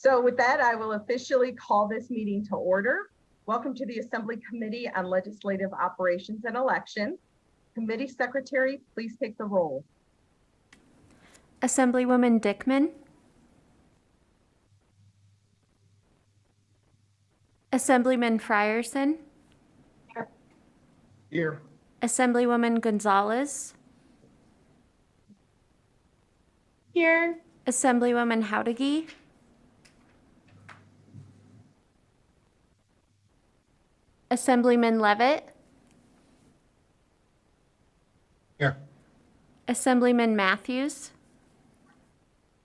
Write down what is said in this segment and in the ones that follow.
So with that, I will officially call this meeting to order. Welcome to the Assembly Committee on Legislative Operations and Elections. Committee Secretary, please take the roll. Assemblywoman Dickman. Assemblyman Frierson. Here. Assemblywoman Gonzalez. Here. Assemblywoman Howdegi. Assemblyman Levitt. Here. Assemblyman Matthews.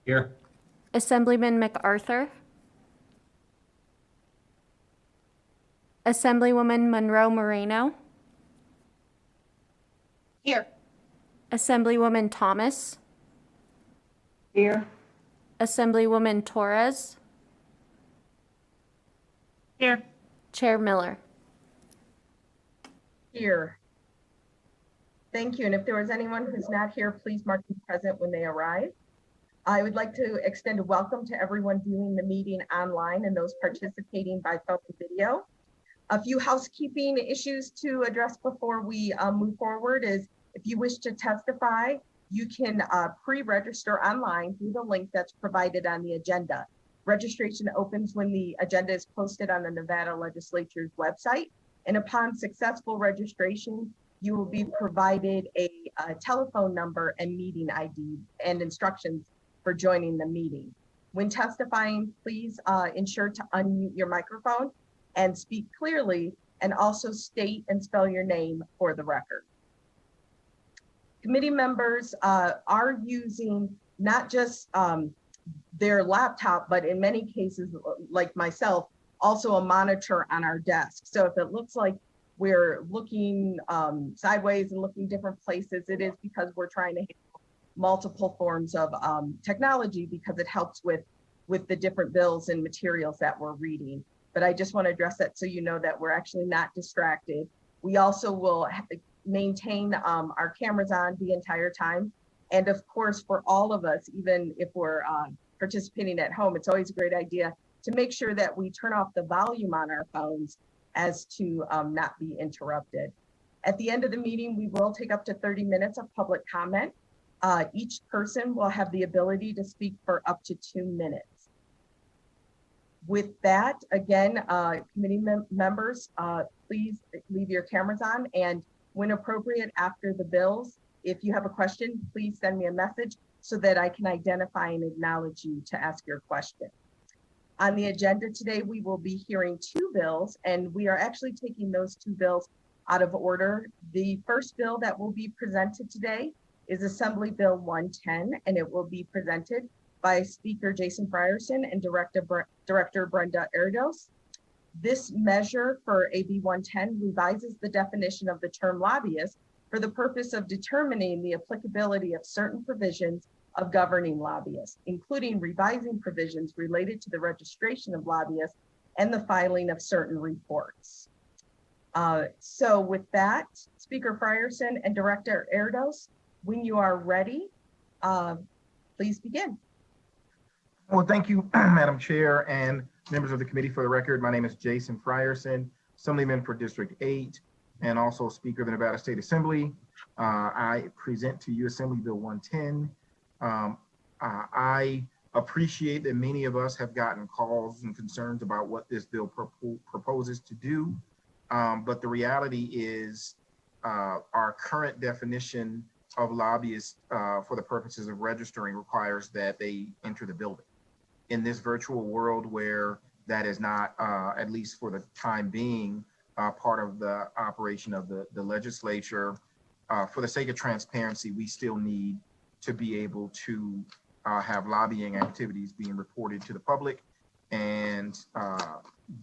Here. Assemblyman MacArthur. Assemblywoman Monroe Moreno. Here. Assemblywoman Thomas. Here. Assemblywoman Torres. Here. Chair Miller. Here. Thank you. And if there was anyone who's not here, please mark them present when they arrive. I would like to extend a welcome to everyone viewing the meeting online and those participating by phone and video. A few housekeeping issues to address before we move forward is if you wish to testify, you can pre-register online through the link that's provided on the agenda. Registration opens when the agenda is posted on the Nevada Legislature's website. And upon successful registration, you will be provided a telephone number and meeting ID and instructions for joining the meeting. When testifying, please ensure to unmute your microphone and speak clearly, and also state and spell your name for the record. Committee members are using not just their laptop, but in many cases, like myself, also a monitor on our desk. So if it looks like we're looking sideways and looking different places, it is because we're trying to handle multiple forms of technology because it helps with the different bills and materials that we're reading. But I just want to address that so you know that we're actually not distracted. We also will maintain our cameras on the entire time. And of course, for all of us, even if we're participating at home, it's always a great idea to make sure that we turn off the volume on our phones as to not be interrupted. At the end of the meeting, we will take up to 30 minutes of public comment. Each person will have the ability to speak for up to 2 minutes. With that, again, committee members, please leave your cameras on, and when appropriate after the bills, if you have a question, please send me a message so that I can identify and acknowledge you to ask your question. On the agenda today, we will be hearing 2 bills, and we are actually taking those 2 bills out of order. The first bill that will be presented today is Assembly Bill 110, and it will be presented by Speaker Jason Frierson and Director Brenda Erdos. This measure for AB 110 revises the definition of the term lobbyist for the purpose of determining the applicability of certain provisions of governing lobbyists, including revising provisions related to the registration of lobbyists and the filing of certain reports. So with that, Speaker Frierson and Director Erdos, when you are ready, please begin. Well, thank you, Madam Chair and members of the committee. For the record, my name is Jason Frierson, Assemblyman for District 8, and also Speaker of the Nevada State Assembly. I present to you Assembly Bill 110. I appreciate that many of us have gotten calls and concerns about what this bill proposes to do, but the reality is our current definition of lobbyists for the purposes of registering requires that they enter the building. In this virtual world where that is not, at least for the time being, part of the operation of the legislature, for the sake of transparency, we still need to be able to have lobbying activities being reported to the public. And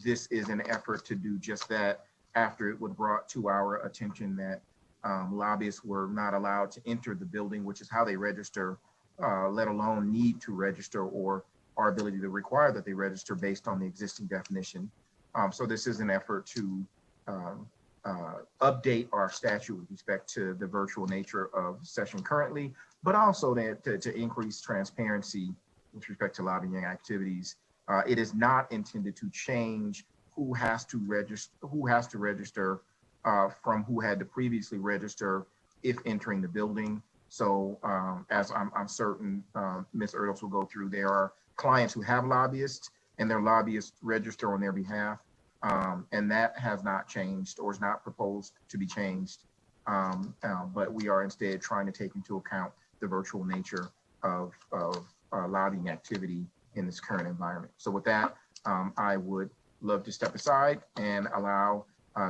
this is an effort to do just that after it was brought to our attention that lobbyists were not allowed to enter the building, which is how they register, let alone need to register, or our ability to require that they register based on the existing definition. So this is an effort to update our statute with respect to the virtual nature of session currently, but also to increase transparency with respect to lobbying activities It is not intended to change who has to register from who had to previously register if entering the building. So as I'm certain Ms. Erdos will go through, there are clients who have lobbyists and their lobbyists register on their behalf. And that has not changed or is not proposed to be changed. But we are instead trying to take into account the virtual nature of lobbying activity in this current environment. So with that, I would love to step aside and allow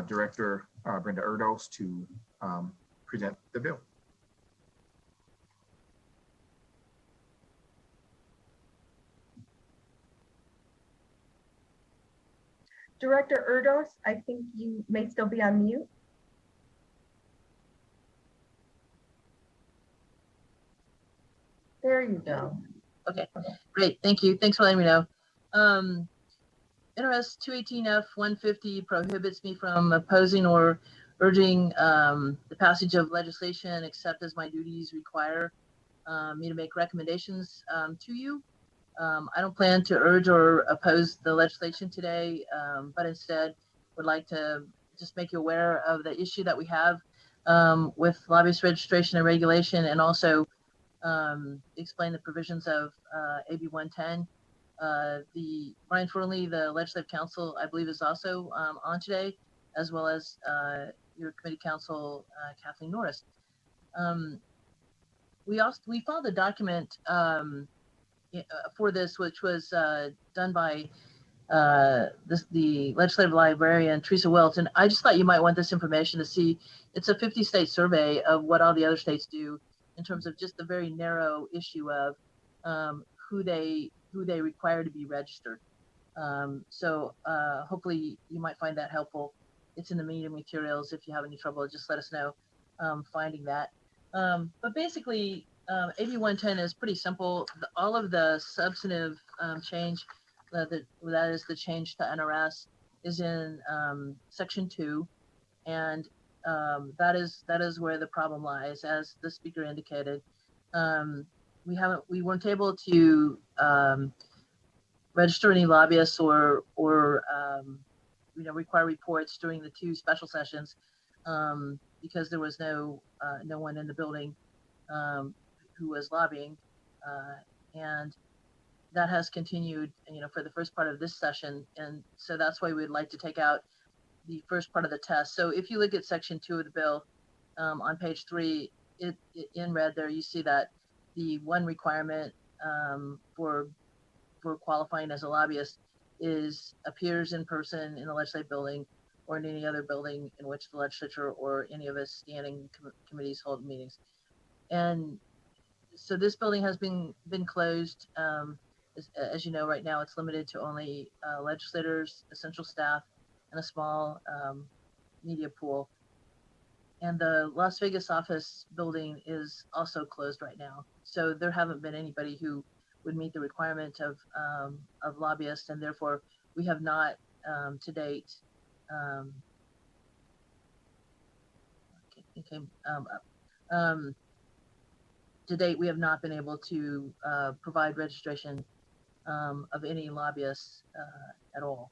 Director Brenda Erdos to present the bill. Director Erdos, I think you may still be on mute. There you go. Okay, great. Thank you. Thanks for letting me know. NRS 218F 150 prohibits me from opposing or urging the passage of legislation except as my duties require me to make recommendations to you. I don't plan to urge or oppose the legislation today, but instead would like to just make you aware of the issue that we have with lobbyist registration and regulation, and also explain the provisions of AB 110. The Brian Fernley, the Legislative Counsel, I believe, is also on today, as well as your committee counsel, Kathleen Norris. We filed a document for this, which was done by the legislative librarian, Teresa Wilt. And I just thought you might want this information to see. It's a 50-state survey of what all the other states do in terms of just the very narrow issue of who they require to be registered. So hopefully you might find that helpful. It's in the meeting materials. If you have any trouble, just let us know finding that. But basically, AB 110 is pretty simple. All of the substantive change, that is the change to NRS, is in Section 2, and that is where the problem lies, as the speaker indicated. We weren't able to register any lobbyists or require reports during the 2 special sessions because there was no one in the building who was lobbying, and that has continued, for the first part of this session. And so that's why we'd like to take out the first part of the test. So if you look at Section 2 of the bill on page 3, it in red there, you see that the one requirement for qualifying as a lobbyist appears in person in the legislative building or in any other building in which the legislature or any of its standing committees hold meetings. And so this building has been closed. As you know, right now it's limited to only legislators, essential staff, and a small media pool. And the Las Vegas office building is also closed right now. So there haven't been anybody who would meet the requirement of lobbyists, and therefore we have not to date. To date, we have not been able to provide registration of any lobbyists at all.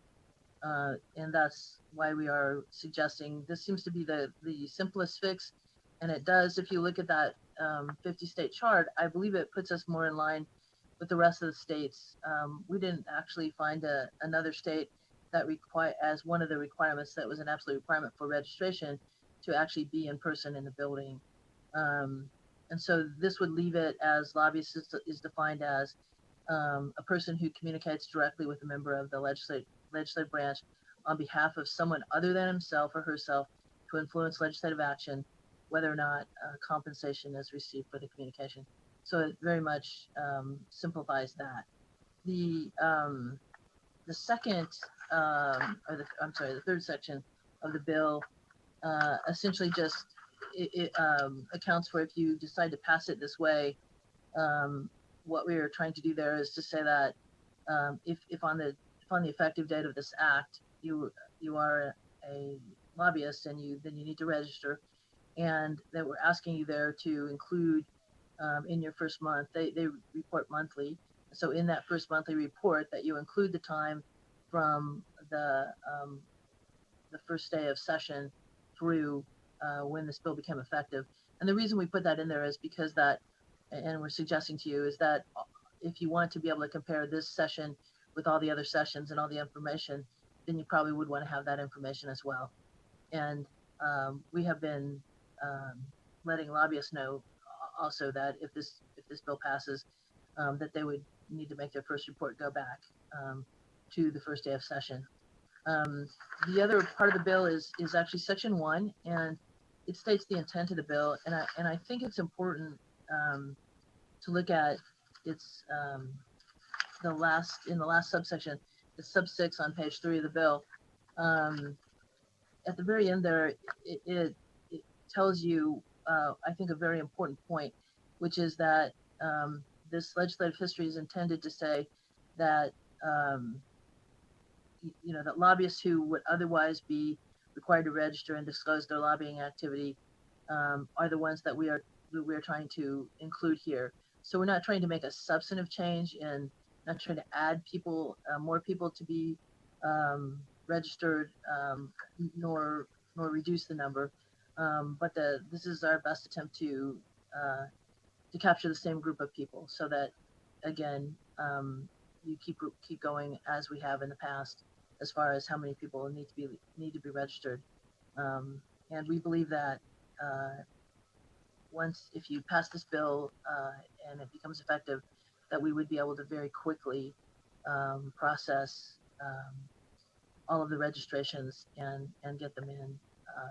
And that's why we are suggesting this seems to be the simplest fix. And it does, if you look at that 50-state chart, I believe it puts us more in line with the rest of the states. We didn't actually find another state that as one of the requirements that was an absolute requirement for registration to actually be in person in the building. And so this would leave it as lobbyist is defined as a person who communicates directly with a member of the legislative branch on behalf of someone other than himself or herself to influence legislative action, whether or not compensation is received for the communication. So it very much simplifies that. The second, the third section of the bill essentially just it accounts for, if you decide to pass it this way, what we are trying to do there is to say that if on the effective date of this act you are a lobbyist and then you need to register, and that we're asking you there to include in your first month, they report monthly, so in that first monthly report that you include the time from the first day of session through when this bill became effective. And the reason we put that in there is because that, and we're suggesting to you, is that if you want to be able to compare this session with all the other sessions and all the information, then you probably would want to have that information as well. And we have been letting lobbyists know also that if this bill passes, that they would need to make their first report go back to the first day of session. The other part of the bill is actually section 1, and it states the intent of the bill. And I think it's important to look at its in the last subsection, it's sub 6 on page 3 of the bill. At the very end there, it tells you, I think, a very important point, which is that this legislative history is intended to say that that lobbyists who would otherwise be required to register and disclose their lobbying activity are the ones that we're trying to include here. So we're not trying to make a substantive change and not trying to add people, more people to be registered, nor reduce the number. But this is our best attempt to capture the same group of people, so that again, you keep going as we have in the past, as far as how many people need to be registered. And we believe that if you pass this bill and it becomes effective, that we would be able to very quickly process all of the registrations and get them in,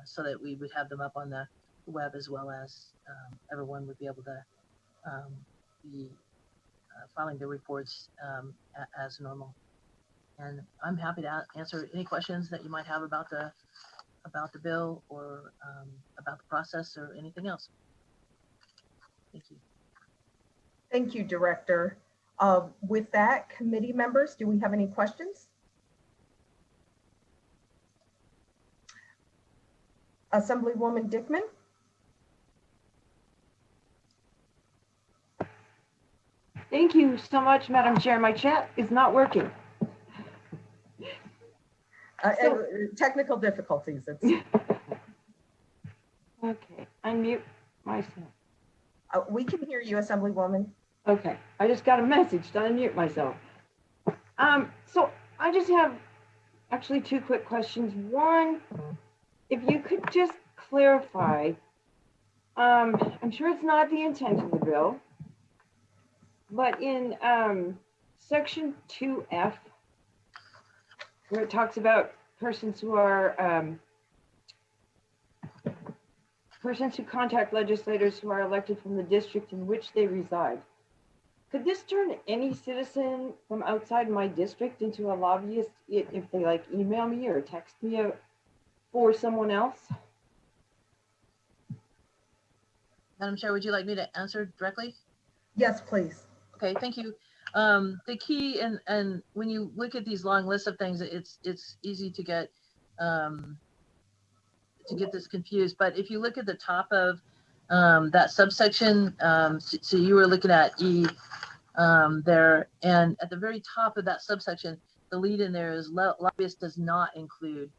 so that we would have them up on the web, as well as everyone would be able to be filing their reports as normal. And I'm happy to answer any questions that you might have about the bill, or about the process, or anything else. Thank you. Thank you, Director. With that, committee members, do we have any questions? Assemblywoman Dickman? Thank you so much, Madam Chair. My chat is not working. Technical difficulties. Okay, unmute myself. We can hear you, Assemblywoman. Okay, I just got a message to unmute myself. So I just have actually 2 quick questions. One, if you could just clarify, I'm sure it's not the intent of the bill, but in section 2F, where it talks about persons who contact legislators who are elected from the district in which they reside. Could this turn any citizen from outside my district into a lobbyist if they like email me or text me for someone else? Madam Chair, would you like me to answer directly? Yes, please. Okay, thank you. The key, and when you look at these long lists of things, it's easy to get this confused. But if you look at the top of that subsection, so you were looking at E there, and at the very top of that subsection, the lead in there is lobbyist does not include,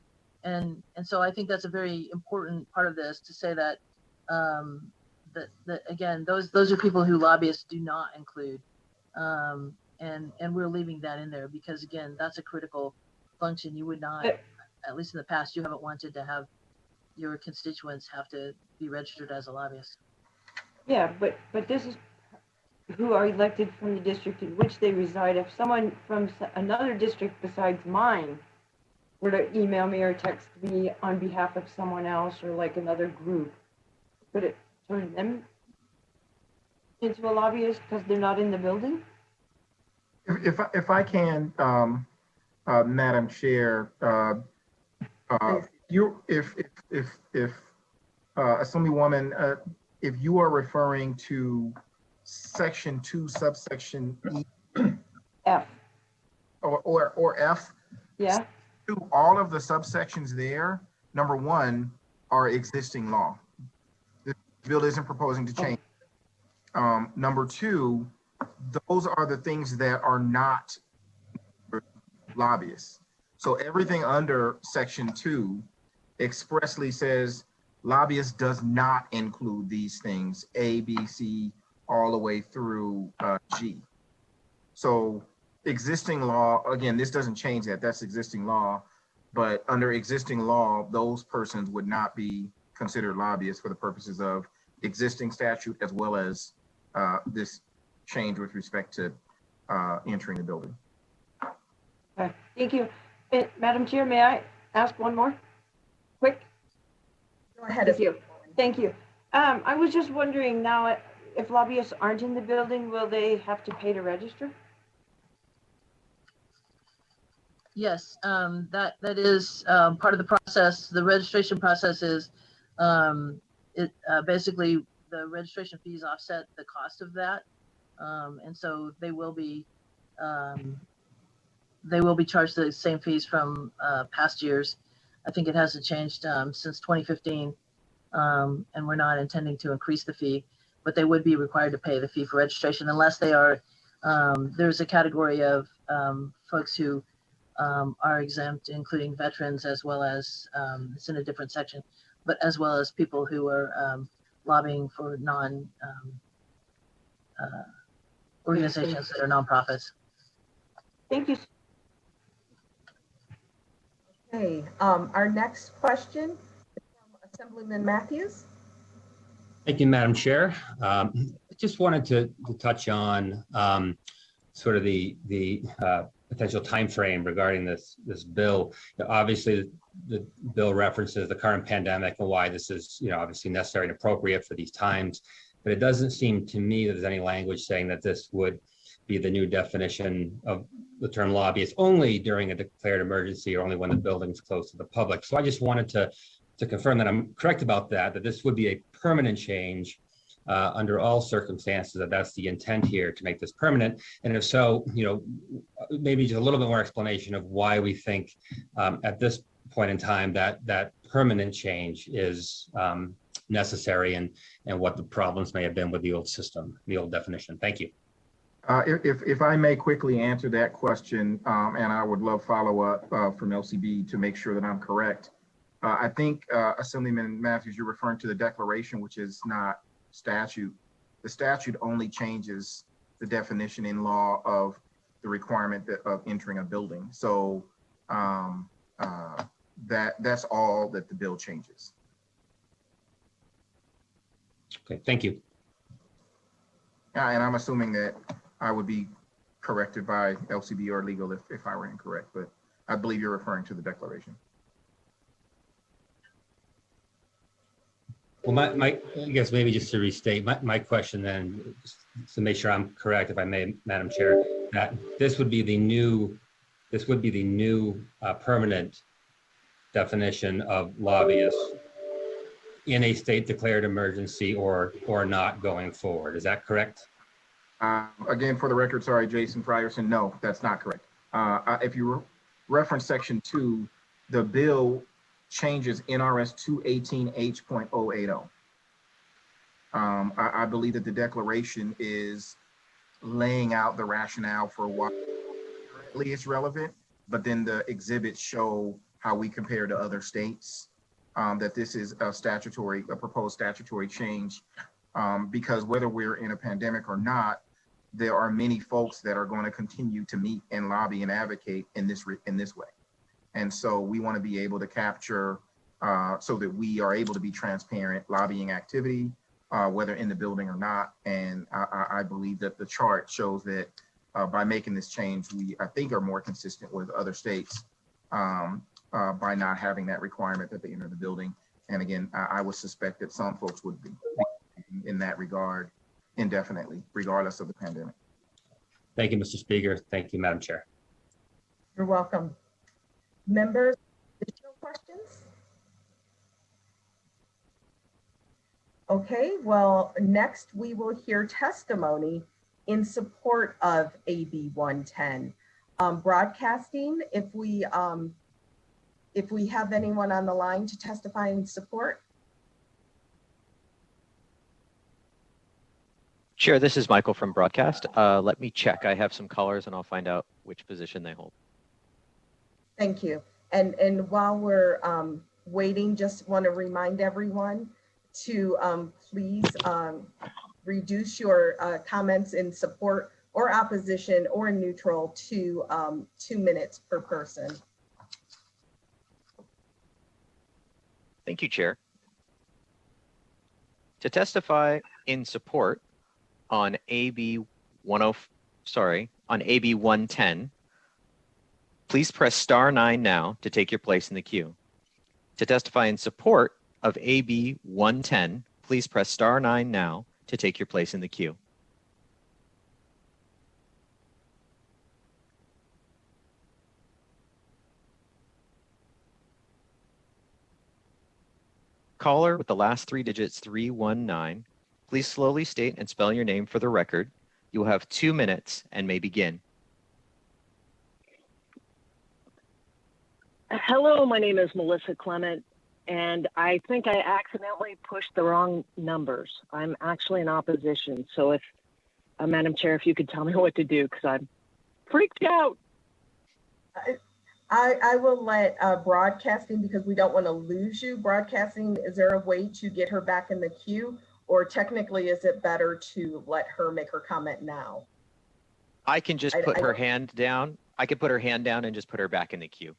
and so I think that's a very important part of this, to say that that again, those are people who lobbyists do not include. And we're leaving that in there because, again, that's a critical function. You would not, at least in the past, you haven't wanted to have your constituents have to be registered as a lobbyist. Yeah, but this is who are elected from the district in which they reside. If someone from another district besides mine were to email me or text me on behalf of someone else, or like another group, could it turn them into a lobbyist because they're not in the building? If I can, Madam Chair, if Assemblywoman, if you are referring to section 2, subsection E, F. or F, Yeah. all of the subsections there, number 1, are existing law. The bill isn't proposing to change. Number 2, those are the things that are not lobbyists. So everything under section 2 expressly says lobbyist does not include these things, A, B, C, all the way through G. So existing law, again, this doesn't change that, that's existing law, but under existing law, those persons would not be considered lobbyists for the purposes of existing statute as well as this change with respect to entering the building. Okay, thank you. Madam Chair, may I ask one more? Quick? Go ahead. Thank you. Thank you. I was just wondering now, if lobbyists aren't in the building, will they have to pay to register? Yes, that is part of the process. The registration process is basically the registration fees offset the cost of that, and so they will be charged the same fees from past years. I think it hasn't changed since 2015, and we're not intending to increase the fee, but they would be required to pay the fee for registration unless they are. There's a category of folks who are exempt, including veterans, as well as it's in a different section, but as well as people who are lobbying for organizations that are nonprofits. Thank you. Okay, our next question is from Assemblyman Matthews. Thank you, Madam Chair. I just wanted to touch on sort of the potential time frame regarding this bill. Obviously, the bill references the current pandemic and why this is, obviously necessary and appropriate for these times. But it doesn't seem to me that there's any language saying that this would be the new definition of the term lobbyist only during a declared emergency or only when the building's closed to the public. So I just wanted to confirm that I'm correct about that this would be a permanent change under all circumstances, that's the intent here, to make this permanent. And if so, maybe just a little bit more explanation of why we think at this point in time that permanent change is necessary and what the problems may have been with the old system, the old definition. Thank you. If I may quickly answer that question, and I would love follow-up from LCB to make sure that I'm correct. I think, Assemblyman Matthews, you're referring to the declaration, which is not statute. The statute only changes the definition in law of the requirement of entering a building. So that's all that the bill changes. Okay, thank you. And I'm assuming that I would be corrected by LCB or legal if I were incorrect, but I believe you're referring to the declaration. Well, I guess maybe just to restate my question then, to make sure I'm correct, if I may, Madam Chair, that this would be the new permanent definition of lobbyist in a state declared emergency or not going forward. Is that correct? Again, for the record, sorry, Jason Frierson, no, that's not correct. If you reference section 2, the bill changes NRS 218H.080. I believe that the declaration is laying out the rationale for why currently it's relevant, but then the exhibits show how we compare to other states, that this is a proposed statutory change, because whether we're in a pandemic or not, there are many folks that are going to continue to meet and lobby and advocate in this way. And so we want to be able to capture so that we are able to be transparent lobbying activity, whether in the building or not. And I believe that the chart shows that by making this change, we, I think, are more consistent with other states by not having that requirement that they enter the building. And again, I would suspect that some folks would be in that regard indefinitely, regardless of the pandemic. Thank you, Mr. Speaker. Thank you, Madam Chair. You're welcome. Members, additional questions? Okay, well, next we will hear testimony in support of AB 110. Broadcasting, if we have anyone on the line to testify in support. Chair, this is Michael from Broadcast. Let me check. I have some callers and I'll find out which position they hold. Thank you. And while we're waiting, just want to remind everyone to please reduce your comments in support or opposition or neutral to 2 minutes per person. Thank you, Chair. To testify in support on AB 110, please press *9 now to take your place in the queue. To testify in support of AB 110, please press *9 now to take your place in the queue. Caller with the last 3 digits 319, please slowly state and spell your name for the record. You will have 2 minutes and may begin. Hello, my name is Melissa Clement, and I think I accidentally pushed the wrong numbers. I'm actually in opposition, so if, Madam Chair, if you could tell me what to do, because I'm freaked out. I will let broadcasting, because we don't want to lose you. Broadcasting, is there a way to get her back in the queue? Or technically, is it better to let her make her comment now? I can just put her hand down. I can put her hand down and just put her back in the queue.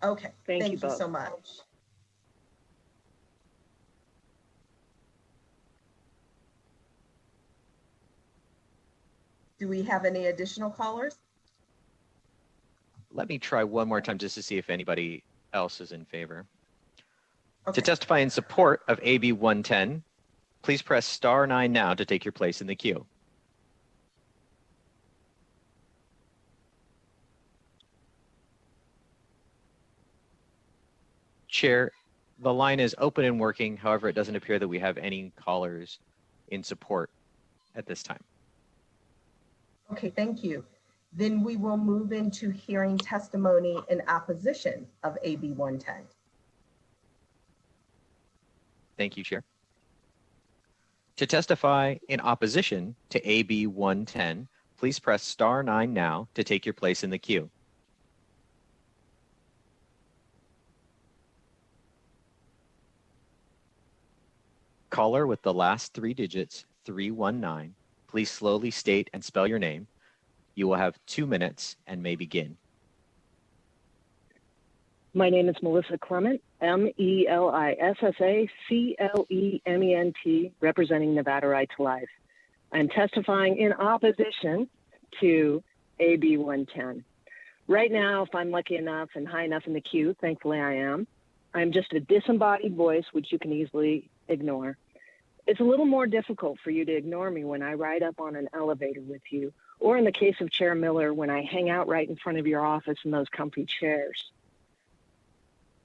Okay, Thank you you both. so much. Do we have any additional callers? Let me try one more time just to see if anybody else is in favor. Okay. To testify in support of AB 110, please press *9 now to take your place in the queue. Chair, the line is open and working. However, it doesn't appear that we have any callers in support at this time. Okay, thank you. Then we will move into hearing testimony in opposition of AB 110. Thank you, Chair. To testify in opposition to AB 110, please press *9 now to take your place in the queue. Caller with the last 3 digits 319, please slowly state and spell your name. You will have 2 minutes and may begin. My name is Melissa Clement, MELISSACLEMENT, representing Nevada Right to Life. I'm testifying in opposition to AB 110. Right now, if I'm lucky enough and high enough in the queue, thankfully I am, I'm just a disembodied voice, which you can easily ignore. It's a little more difficult for you to ignore me when I ride up on an elevator with you, or in the case of Chair Miller, when I hang out right in front of your office in those comfy chairs.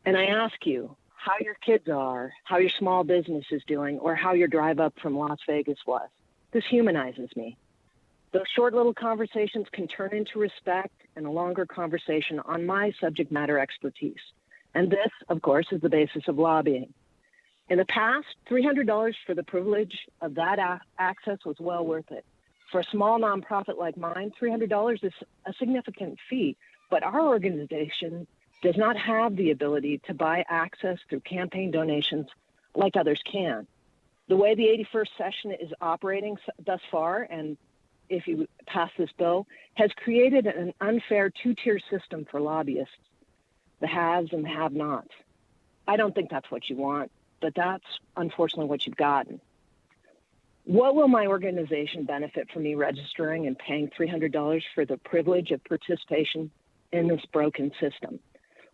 And I ask you how your kids are, how your small business is doing, or how your drive up from Las Vegas was. This humanizes me. Those short little conversations can turn into respect and a longer conversation on my subject matter expertise. And this, of course, is the basis of lobbying. In the past, $300 for the privilege of that access was well worth it. For a small nonprofit like mine, $300 is a significant fee, but our organization does not have the ability to buy access through campaign donations like others can. The way the 81st session is operating thus far, and if you pass this bill, has created an unfair two-tier system for lobbyists, the haves and the have-nots. I don't think that's what you want, but that's unfortunately what you've gotten. What will my organization benefit from me registering and paying $300 for the privilege of participation in this broken system?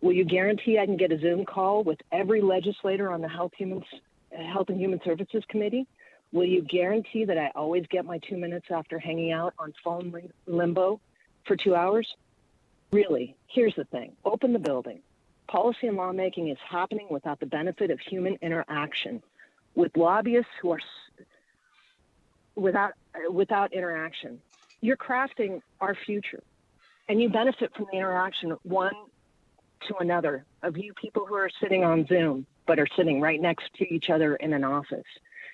Will you guarantee I can get a Zoom call with every legislator on the Health and Human Services Committee? Will you guarantee that I always get my 2 minutes after hanging out on phone limbo for 2 hours? Really, here's the thing. Open the building. Policy and lawmaking is happening without the benefit of human interaction, with lobbyists who are without interaction. You're crafting our future, and you benefit from the interaction one to another of you people who are sitting on Zoom, but are sitting right next to each other in an office.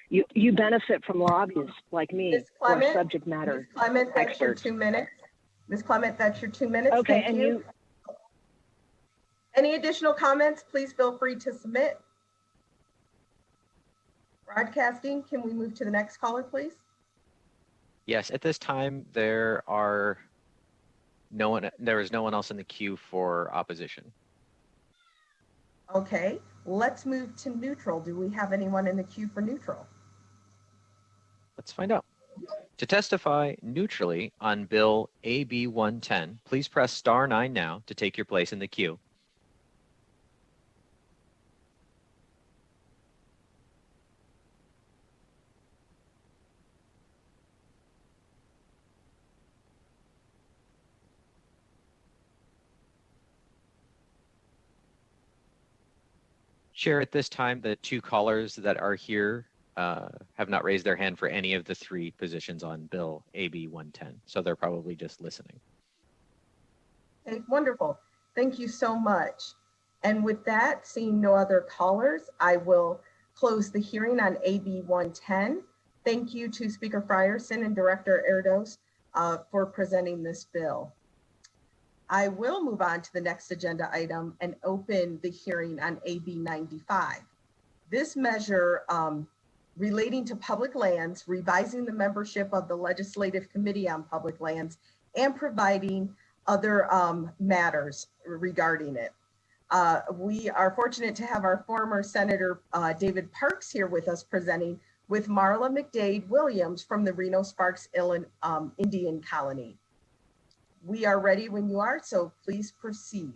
You benefit from lobbyists like me Ms. who are Clement, subject Ms. matter Clement, that's your experts. 2 minutes. Ms. Clement, that's your 2 minutes. Okay, Thank and you. you, Any additional comments, please feel free to submit. Broadcasting, can we move to the next caller, please? Yes, at this time, there is no one else in the queue for opposition. Okay, let's move to neutral. Do we have anyone in the queue for neutral? Let's find out. To testify neutrally on Bill AB 110, please press star 9 now to take your place in the queue. Chair, at this time, the 2 callers that are here have not raised their hand for any of the 3 positions on Bill AB 110, so they're probably just listening. Okay, wonderful. Thank you so much. And with that, seeing no other callers, I will close the hearing on AB 110. Thank you to Speaker Frierson and Director Erdos for presenting this bill. I will move on to the next agenda item and open the hearing on AB 95. This measure relating to public lands, revising the membership of the Legislative Committee on Public Lands, and providing other matters regarding it. We are fortunate to have our former Senator David Parks here with us presenting with Marla McDade Williams from the Reno-Sparks Indian Colony. We are ready when you are, so please proceed.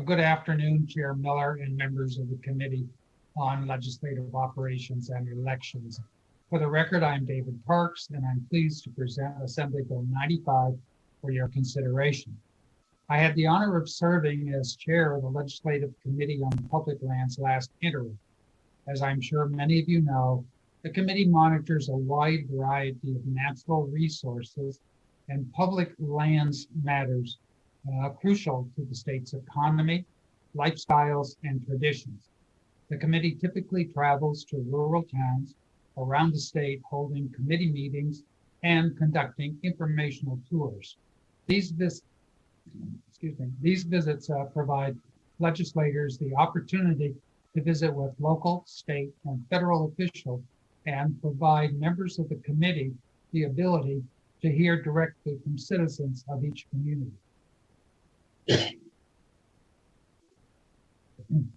Good afternoon, Chair Miller and members of the Committee on Legislative Operations and Elections. For the record, I'm David Parks, and I'm pleased to present Assembly Bill 95 for your consideration. I had the honor of serving as chair of the Legislative Committee on Public Lands last interim. As I'm sure many of you know, the committee monitors a wide variety of natural resources and public lands matters crucial to the state's economy, lifestyles, and traditions. The committee typically travels to rural towns around the state, holding committee meetings and conducting informational tours. These visits provide legislators the opportunity to visit with local, state, and federal officials and provide members of the committee the ability to hear directly from citizens of each community.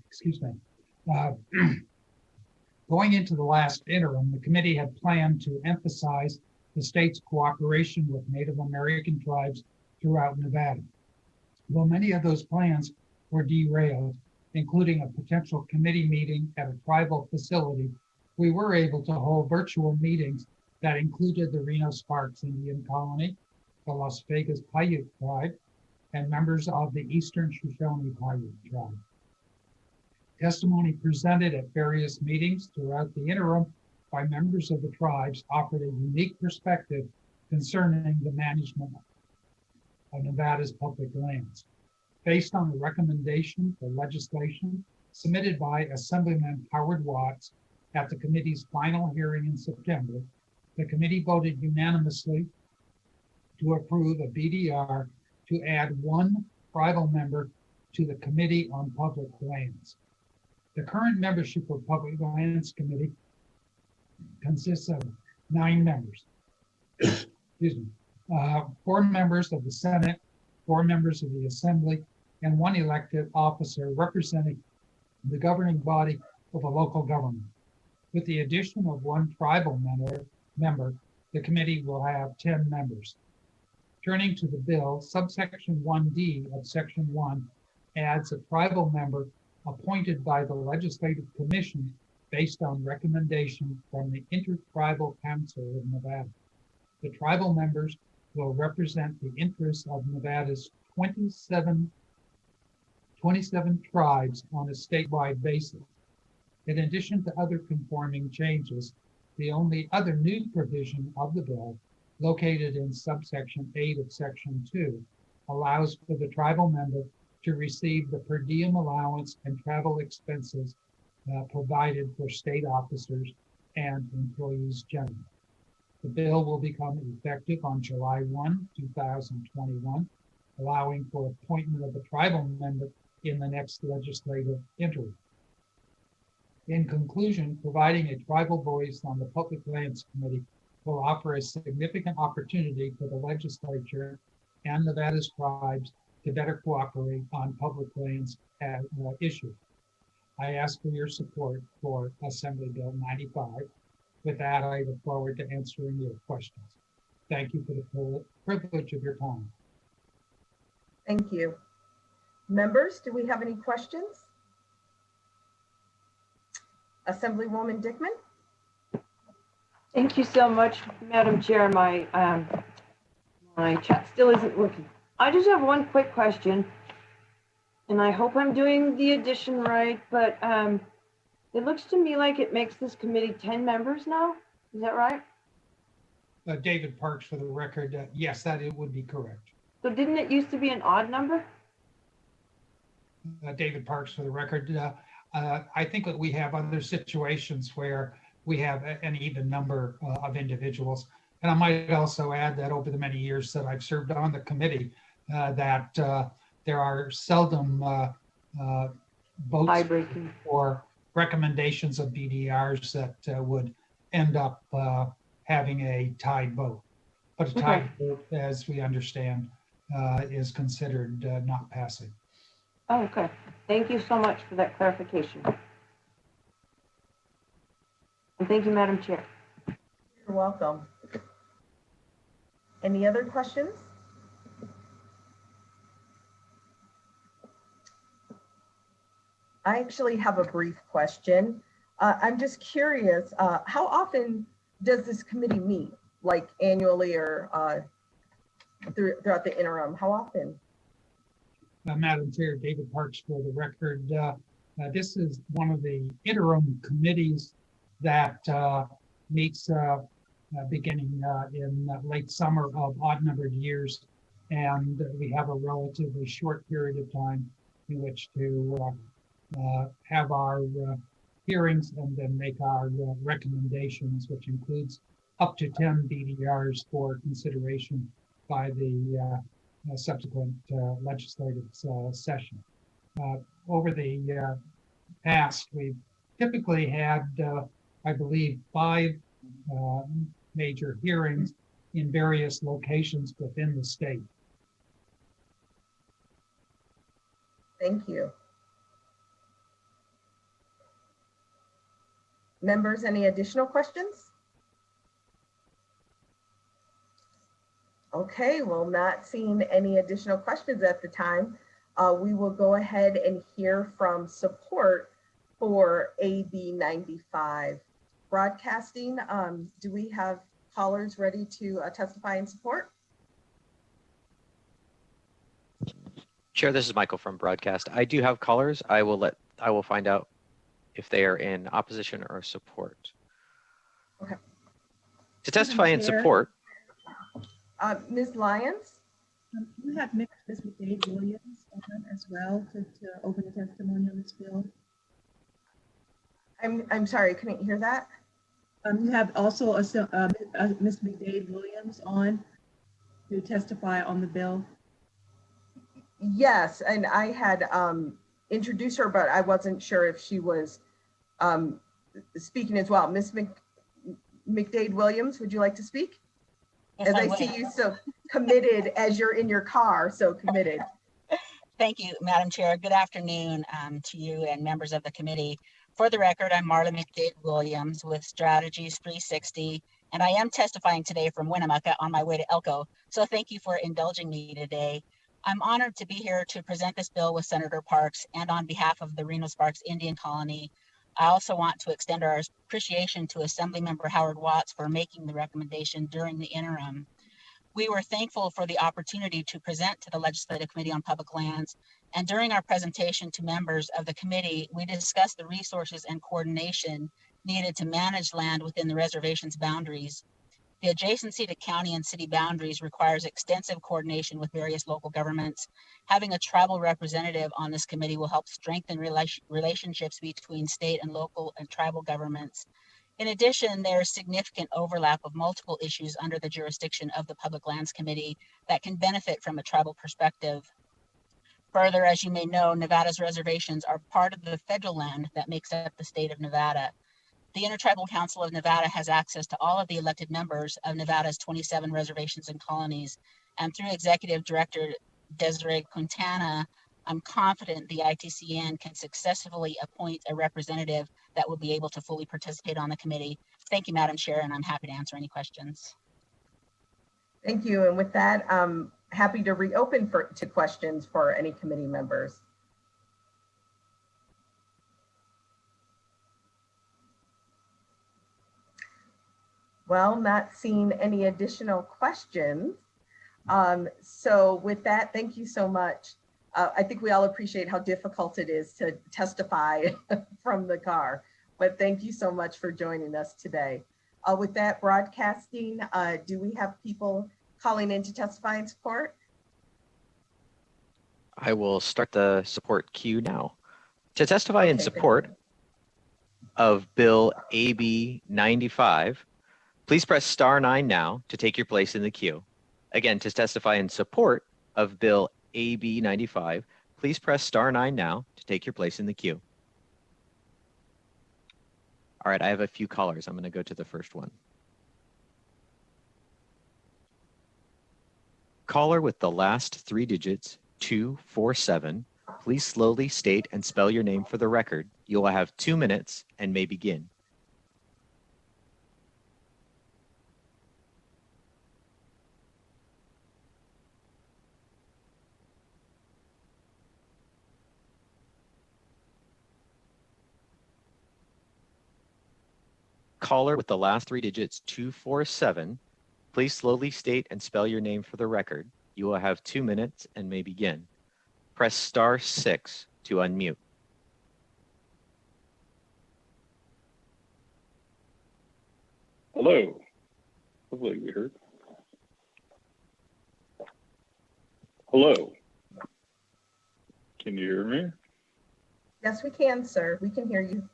Excuse me. Going into the last interim, the committee had planned to emphasize the state's cooperation with Native American tribes throughout Nevada. While many of those plans were derailed, including a potential committee meeting at a tribal facility, we were able to hold virtual meetings that included the Reno-Sparks Indian Colony, the Las Vegas Paiute tribe, and members of the Eastern Shoshone Paiute tribe. Testimony presented at various meetings throughout the interim by members of the tribes offered a unique perspective concerning the management of Nevada's public lands. Based on the recommendation for legislation submitted by Assemblyman Howard Watts at the committee's final hearing in September, the committee voted unanimously to approve a BDR to add 1 tribal member to the Committee on Public Lands. The current membership of Public Lands Committee consists of 9 members. Excuse me. 4 members of the Senate, 4 members of the Assembly, and 1 elected officer representing the governing body of a local government. With the addition of 1 tribal member, the committee will have 10 members. Turning to the bill, subsection 1D of section 1 adds a tribal member appointed by the Legislative Commission based on recommendation from the Intertribal Council of Nevada. The tribal members will represent the interests of Nevada's 27 tribes on a statewide basis. In addition to other conforming changes, the only other new provision of the bill, located in subsection 8 of section 2, allows for the tribal member to receive the per diem allowance and travel expenses provided for state officers and employees generally. The bill will become effective on July 1, 2021, allowing for appointment of a tribal member in the next legislative interim. In conclusion, providing a tribal voice on the Public Lands Committee will offer a significant opportunity for the legislature and Nevada's tribes to better cooperate on public lands issues. I ask for your support for Assembly Bill 95. With that, I look forward to answering your questions. Thank you for the privilege of your time. Thank you. Members, do we have any questions? Assemblywoman Dickman? Thank you so much, Madam Chair. My chat still isn't working. I just have one quick question, and I hope I'm doing the addition right, but it looks to me like it makes this committee 10 members now. Is that right? David Parks, for the record, yes, that it would be correct. So didn't it used to be an odd number? David Parks, for the record, I think that we have other situations where we have an even number of individuals. And I might also add that over the many years that I've served on the committee, that there are seldom votes or recommendations of BDRs that would end up having a tied vote. But a tied vote, as we understand, is considered not passing. Oh, okay. Thank you so much for that clarification. And thank you, Madam Chair. You're welcome. Any other questions? I actually have a brief question. I'm just curious, how often does this committee meet? Like annually or throughout the interim? How often? Madam Chair, David Parks, for the record, this is one of the interim committees that meets beginning in late summer of odd-numbered years, and we have a relatively short period of time in which to have our hearings and then make our recommendations, which includes up to 10 BDRs for consideration by the subsequent legislative session. Over the past, we've typically had, I believe, 5 major hearings in various locations within the state. Thank you. Members, any additional questions? Okay, well, not seeing any additional questions at the time, we will go ahead and hear from support for AB 95. Broadcasting, do we have callers ready to testify in support? Chair, this is Michael from Broadcast. I do have callers. I will find out if they are in opposition or support. Okay. To testify in support. Ms. Lyons? You have Ms. McDade Williams on as well to open the testimony on this bill. I'm sorry, I couldn't hear that. You have also Ms. McDade Williams on to testify on the bill. Yes, and I had introduced her, but I wasn't sure if she was speaking as well. Ms. McDade Williams, would you like to speak? Yes, as I see you so committed as you're in your car, so committed. Thank you, Madam Chair. Good afternoon to you and members of the committee. For the record, I'm Marla McDade Williams with Strategies 360, and I am testifying today from Winnemucca on my way to Elko. So thank you for indulging me today. I'm honored to be here to present this bill with Senator Parks and on behalf of the Reno Sparks Indian Colony. I also want to extend our appreciation to Assemblymember Howard Watts for making the recommendation during the interim. We were thankful for the opportunity to present to the Legislative Committee on Public Lands, and during our presentation to members of the committee, we discussed the resources and coordination needed to manage land within the reservation's boundaries. The adjacency to county and city boundaries requires extensive coordination with various local governments. Having a tribal representative on this committee will help strengthen relationships between state and local and tribal governments. In addition, there is significant overlap of multiple issues under the jurisdiction of the Public Lands Committee that can benefit from a tribal perspective. Further, as you may know, Nevada's reservations are part of the federal land that makes up the state of Nevada. The Intertribal Council of Nevada has access to all of the elected members of Nevada's 27 reservations and colonies. And through Executive Director Desiree Quintana, I'm confident the ITCN can successfully appoint a representative that will be able to fully participate on the committee. Thank you, Madam Chair, and I'm happy to answer any questions. Thank you. And with that, I'm happy to reopen to questions for any committee members. Well, not seeing any additional questions. So with that, thank you so much. I think we all appreciate how difficult it is to testify from the car, but thank you so much for joining us today. With that broadcasting, do we have people calling in to testify in support? I will start the support queue now. To testify in support of Bill AB 95, please press *9 now to take your place in the queue. Again, to testify in support of Bill AB 95, please press *9 now to take your place in the queue. All right, I have a few callers. I'm going to go to the first one. Caller with the last 3 digits, 247. Please slowly state and spell your name for the record. You will have 2 minutes and may begin. Caller with the last 3 digits, 247. Please slowly state and spell your name for the record. You will have 2 minutes and may begin. Press *6 to unmute. Hello. Hopefully we heard. Hello. Can you hear me? Yes, we can, sir. We can hear you.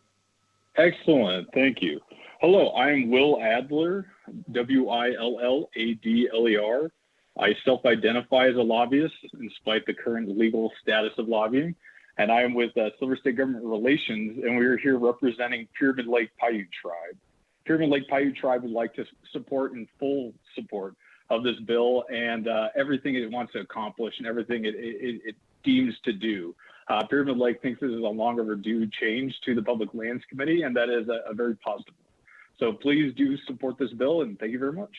Excellent. Thank you. Hello, I'm Will Adler, WILLADLER. I self-identify as a lobbyist in spite the current legal status of lobbying, and I am with Silver State Government Relations, and we're here representing Pyramid Lake Paiute Tribe. Pyramid Lake Paiute Tribe would like to support in full support of this bill and everything it wants to accomplish and everything it deems to do. Pyramid Lake thinks this is a long overdue change to the Public Lands Committee, and that is a very positive one. So please do support this bill, and thank you very much.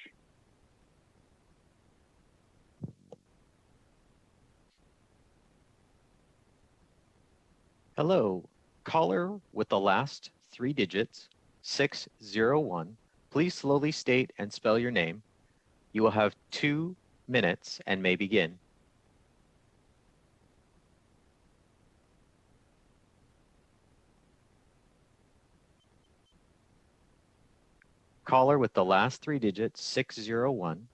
Hello, caller with the last 3 digits, 601. Please slowly state and spell your name. You will have 2 minutes and may begin. Caller with the last 3 digits, 601.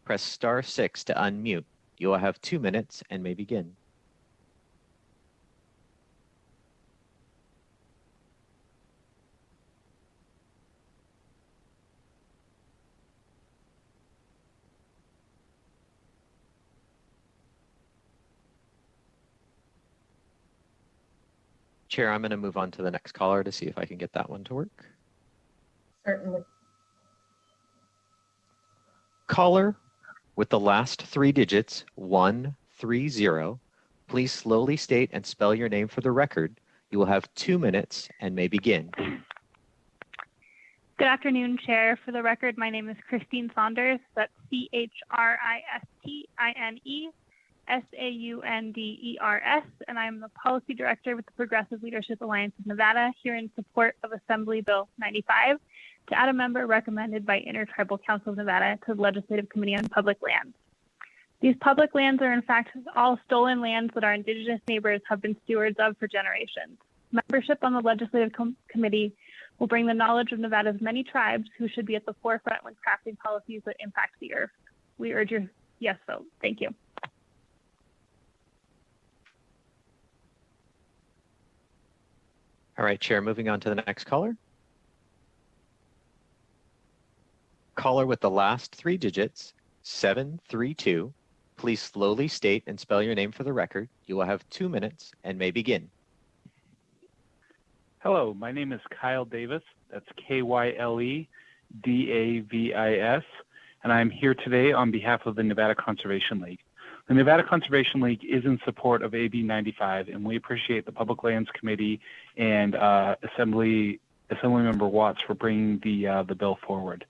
Press *6 to unmute. You will have 2 minutes and may begin. Chair, I'm going to move on to the next caller to see if I can get that one to work. Certainly. Caller with the last 3 digits, 130. Please slowly state and spell your name for the record. You will have 2 minutes and may begin. Good afternoon, Chair. For the record, my name is Christine Saunders. That's CHRISTINESAUNDERS, and I'm the Policy Director with the Progressive Leadership Alliance of Nevada, here in support of Assembly Bill 95, to add a member recommended by Intertribal Council of Nevada to the Legislative Committee on Public Lands. These public lands are in fact all stolen lands that our Indigenous neighbors have been stewards of for generations. Membership on the Legislative Committee will bring the knowledge of Nevada's many tribes who should be at the forefront when crafting policies that impact the earth. We urge your yes vote. Thank you. All right, Chair, moving on to the next caller. Caller with the last 3 digits, 732. Please slowly state and spell your name for the record. You will have 2 minutes and may begin. Hello, my name is Kyle Davis. That's K-Y-L-E D-A-V-I-S, and I'm here today on behalf of the Nevada Conservation League. The Nevada Conservation League is in support of AB 95, and we appreciate the Public Lands Committee and Assemblymember Watts for bringing the bill forward.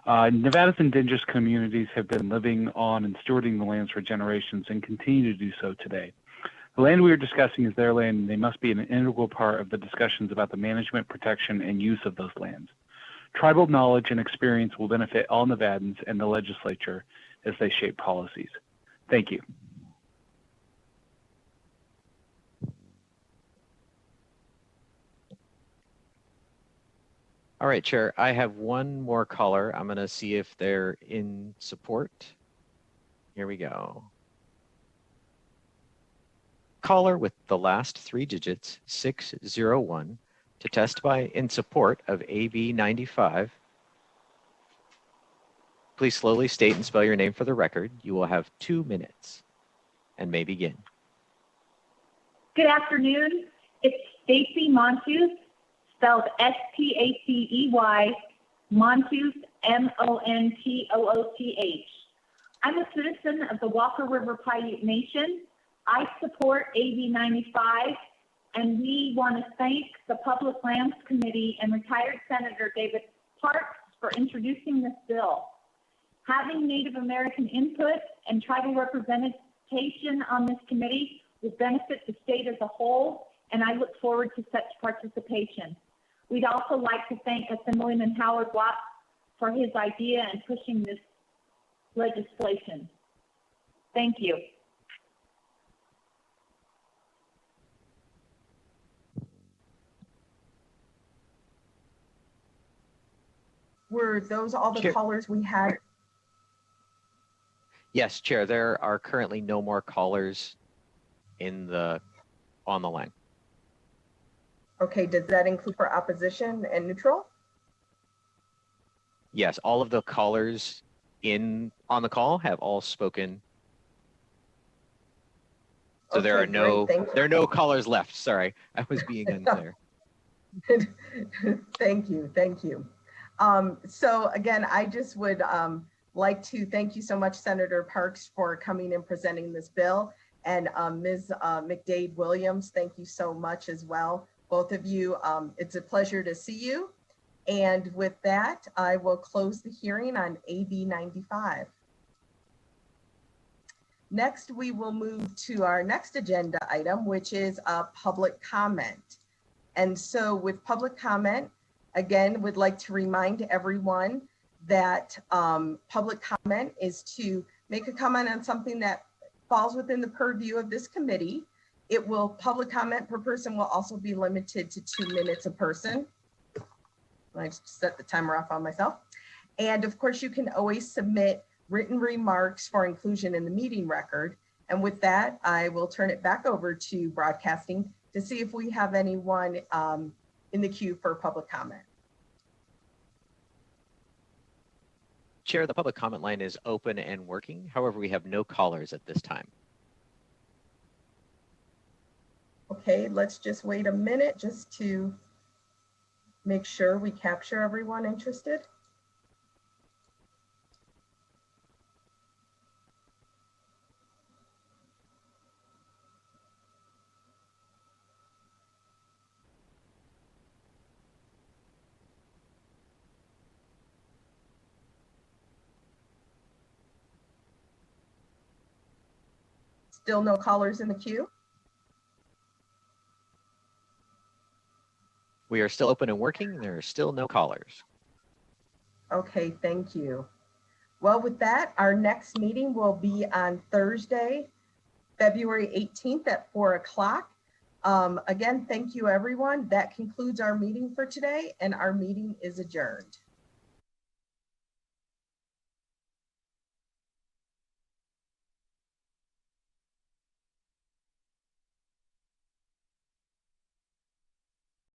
Nevada's indigenous communities have been living on and stewarding the lands for generations and continue to do so today. The land we are discussing is their land, and they must be an integral part of the discussions about the management, protection, and use of those lands. Tribal knowledge and experience will benefit all Nevadans and the legislature as they shape policies. Thank you. All right, Chair, I have one more caller. I'm going to see if they're in support. Here we go. Caller with the last 3 digits, 601, to testify in support of AB 95. Please slowly state and spell your name for the record. You will have 2 minutes and may begin. Good afternoon. It's Stacy Monteith, spelled S-T-A-C-E-Y, Monteith, M-O-N-T-O-O-T-H. I'm a citizen of the Walker River Paiute Nation. I support AB 95, and we want to thank the Public Lands Committee and retired Senator David Parks for introducing this bill. Having Native American input and tribal representation on this committee will benefit the state as a whole, and I look forward to such participation. We'd also like to thank Assemblyman Howard Watts for his idea and pushing this legislation. Thank you. Were those all the Chair. callers we had? Yes, Chair, there are currently no more callers on the line. Okay, does that include for opposition and neutral? Yes, all of the callers on the call have all spoken. So there are no callers left. Sorry, I was being unclear. Thank you, thank you. So again, I just would like to thank you so much, Senator Parks, for coming and presenting this bill. And Ms. McDade Williams, thank you so much as well. Both of you, it's a pleasure to see you. And with that, I will close the hearing on AB 95. Next, we will move to our next agenda item, which is public comment. And so with public comment, again, would like to remind everyone that public comment is to make a comment on something that falls within the purview of this committee. Public comment per person will also be limited to 2 minutes a person. I just set the timer off on myself. And of course, you can always submit written remarks for inclusion in the meeting record. And with that, I will turn it back over to broadcasting to see if we have anyone in the queue for public comment. Chair, the public comment line is open and working. However, we have no callers at this time. Okay, let's just wait a minute just to make sure we capture everyone interested. Still no callers in the queue? We are still open and working. There are still no callers. Okay, thank you. Well, with that, our next meeting will be on Thursday, February 18th at 4 o'clock. Again, thank you, everyone. That concludes our meeting for today, and our meeting is adjourned.